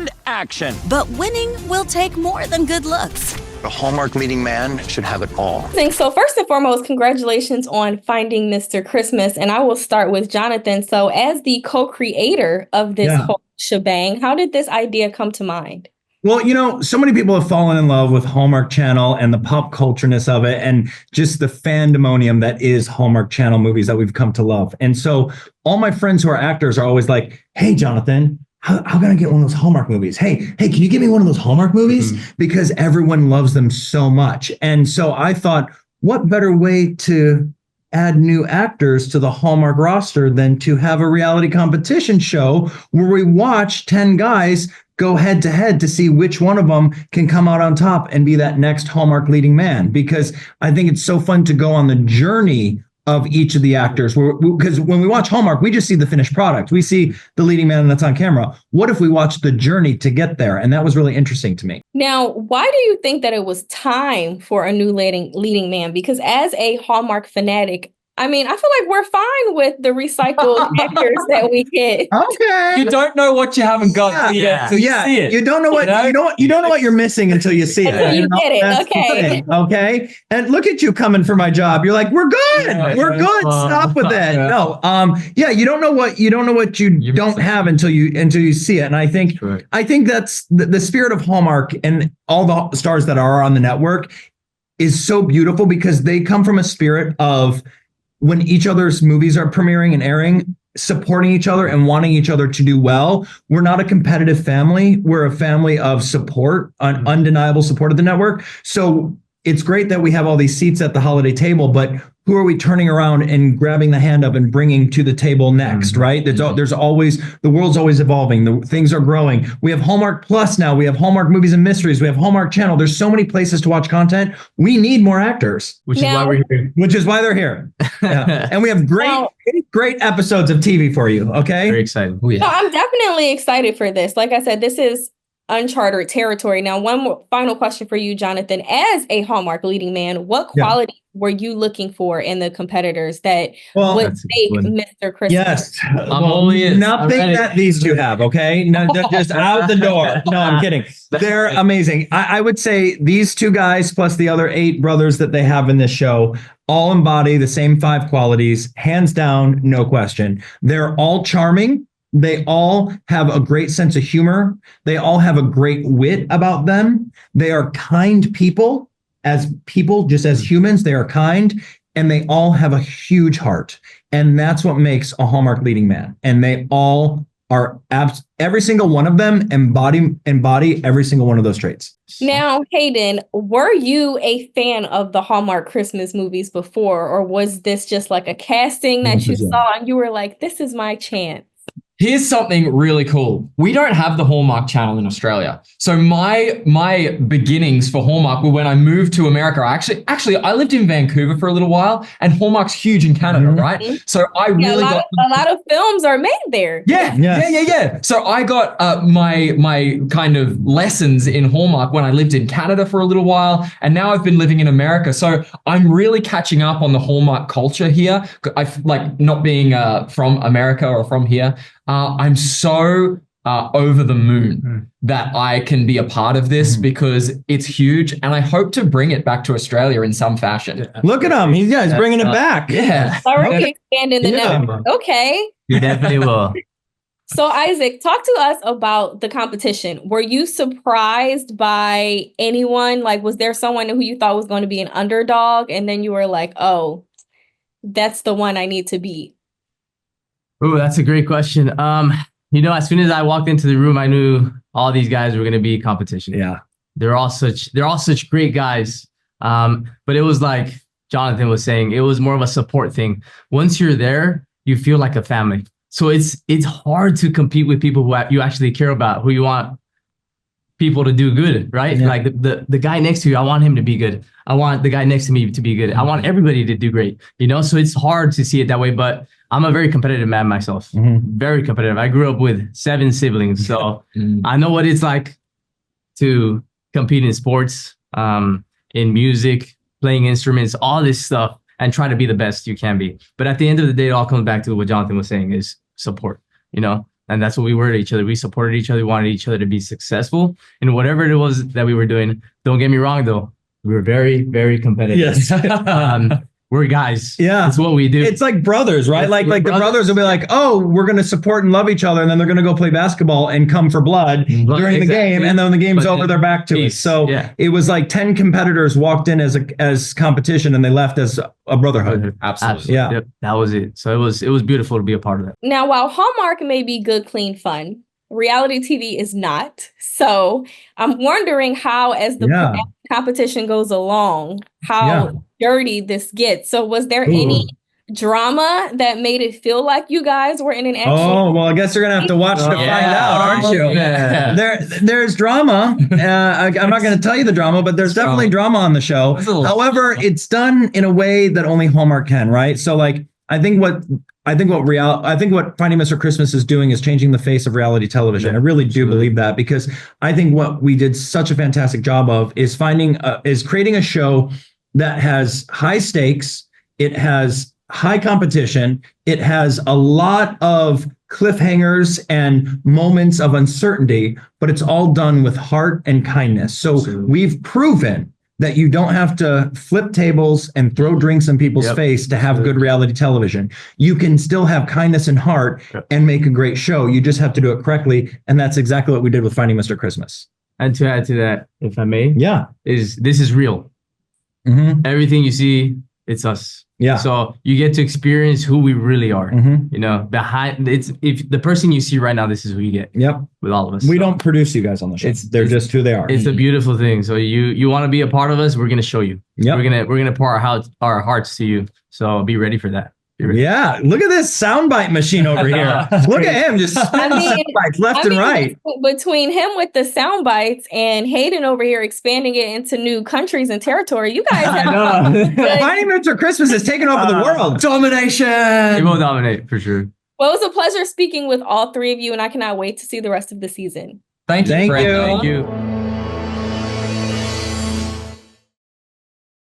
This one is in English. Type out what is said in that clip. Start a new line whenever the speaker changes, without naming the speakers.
and action.
But winning will take more than good looks.
A Hallmark leading man should have it all.
So first and foremost, congratulations on finding Mr. Christmas. And I will start with Jonathan. So as the co-creator of this whole shebang, how did this idea come to mind?
Well, you know, so many people have fallen in love with Hallmark Channel and the pop cultureness of it and just the fandemonium that is Hallmark Channel movies that we've come to love. And so all my friends who are actors are always like, hey, Jonathan, how can I get one of those Hallmark movies? Hey, can you give me one of those Hallmark movies? Mm-hmm. Because everyone loves them so much. And so I thought, what better way to add new actors to the Hallmark roster than to have a reality competition show where we watch 10 guys go head to head to see which one of them can come out on top and be that next Hallmark leading man. Because I think it's so fun to go on the journey of each of the actors. Because when we watch Hallmark, we just see the finished product. We see the leading man that's on camera. What if we watch the journey to get there? And that was really interesting to me.
Now, why do you think that it was time for a new leading man? Because as a Hallmark fanatic, I mean, I feel like we're fine with the recycled actors that we get.
Okay.
You don't know what you haven't got until you see it.
You don't know what you don't know what you're missing until you see it.
Until you get it. Okay.
Okay. And look at you coming for my job. You're like, we're good. We're good. Stop with that. No. You don't know what you don't have until you see it. And I think that's the spirit of Hallmark and all the stars that are on the network is so beautiful because they come from a spirit of when each other's movies are premiering and airing, supporting each other and wanting each other to do well. We're not a competitive family. We're a family of support, undeniable support of the network. So it's great that we have all these seats at the holiday table, but who are we turning around and grabbing the hand of and bringing to the table next, right? There's always, the world's always evolving. The things are growing. We have Hallmark Plus now. We have Hallmark Movies and Mysteries. We have Hallmark Channel. There's so many places to watch content. We need more actors.
Which is why we're here.
Which is why they're here. Yeah. And we have great episodes of TV for you, okay?
Very excited.
So I'm definitely excited for this. Like I said, this is uncharted territory. Now, one more final question for you, Jonathan. As a Hallmark leading man, what quality were you looking for in the competitors that would make Mr. Christmas?
Yes. Nothing that these two have, okay? No, they're just out the door. No, I'm kidding. They're amazing. I would say these two guys plus the other 8 brothers that they have in this show all embody the same 5 qualities, hands down, no question. They're all charming. They all have a great sense of humor. They all have a great wit about them. They are kind people. As people, just as humans, they are kind. And they all have a huge heart. And that's what makes a Hallmark leading man. And they all are, every single one of them embody every single one of those traits.
Now, Hayden, were you a fan of the Hallmark Christmas movies before? Or was this just like a casting that you saw and you were like, this is my chance?
Here's something really cool. We don't have the Hallmark Channel in Australia. So my beginnings for Hallmark were when I moved to America. Actually, I lived in Vancouver for a little while, and Hallmark's huge in Canada, right? So I really got
a lot of films are made there.
Yeah. So I got my kind of lessons in Hallmark when I lived in Canada for a little while, and now I've been living in America. So I'm really catching up on the Hallmark culture here. I like not being from America or from here. I'm so over the moon that I can be a part of this because it's huge, and I hope to bring it back to Australia in some fashion.
Look at him. He's bringing it back.
Yeah.
Already expanding the network. Okay.
You definitely will.
So Isaac, talk to us about the competition. Were you surprised by anyone? Like, was there someone who you thought was going to be an underdog, and then you were like, oh, that's the one I need to beat?
Oh, that's a great question. As soon as I walked into the room, I knew all these guys were going to be competition.
Yeah.
They're all such great guys. But it was like Jonathan was saying, it was more of a support thing. Once you're there, you feel like a family. So it's hard to compete with people who you actually care about, who you want people to do good, right? Yeah. Like the guy next to you, I want him to be good. I want the guy next to me to be good. I want everybody to do great, So it's hard to see it that way, but I'm a very competitive man myself. Very competitive. I grew up with 7 siblings, so I know what it's like to compete in sports, in music, playing instruments, all this stuff, and try to be the best you can be. But at the end of the day, it all comes back to what Jonathan was saying is support. And that's what we were to each other. We supported each other. We wanted each other to be successful in whatever it was that we were doing. Don't get me wrong, though. We were very, very competitive.
Yes.
We're guys.
Yeah.
That's what we do.
It's like brothers, right? Like the brothers will be like, oh, we're going to support and love each other. And then they're going to go play basketball and come for blood during the game. And then when the game's over, they're back to it. So it was like 10 competitors walked in as competition and they left as a brotherhood.
Absolutely.
Yeah.
Yep, that was it. So it was beautiful to be a part of that.
Now, while Hallmark may be good, clean fun, reality TV is not. So I'm wondering how, as the competition goes along, how dirty this gets. So was there any drama that made it feel like you guys were in an actual...
Oh, well, I guess you're going to have to watch to find out, aren't you?
Yeah.
There's drama. I'm not going to tell you the drama, but there's definitely drama on the show. However, it's done in a way that only Hallmark can, right? So like, I think what Finding Mr. Christmas is doing is changing the face of reality television. I really do believe that, because I think what we did such a fantastic job of is creating a show that has high stakes. It has high competition. It has a lot of cliffhangers and moments of uncertainty, but it's all done with heart and kindness. So we've proven that you don't have to flip tables and throw drinks in people's face to have good reality television. You can still have kindness and heart and make a great show. You just have to do it correctly. And that's exactly what we did with Finding Mr. Christmas.
And to add to that, if I may, this is real. Everything you see, it's us. Yeah. So you get to experience who we really are. You know, behind if the person you see right now, this is who you get. Yep. With all of us.
We don't produce you guys on the show. They're just who they are.
It's a beautiful thing. So you want to be a part of us, we're gonna show you. Yep. We're gonna pour our hearts to you. So be ready for that.
Yeah, look at this soundbite machine over here. Look at him just soundbites left and right.
Between him with the sound bites and Hayden over here expanding it into new countries and territory, you guys have
Finding Mr. Christmas is taking over the world. Domination.
It will dominate for sure.
Well, it was a pleasure speaking with all three of you, and I cannot wait to see the rest of the season.
Thank you.
Thank you.
Thank you.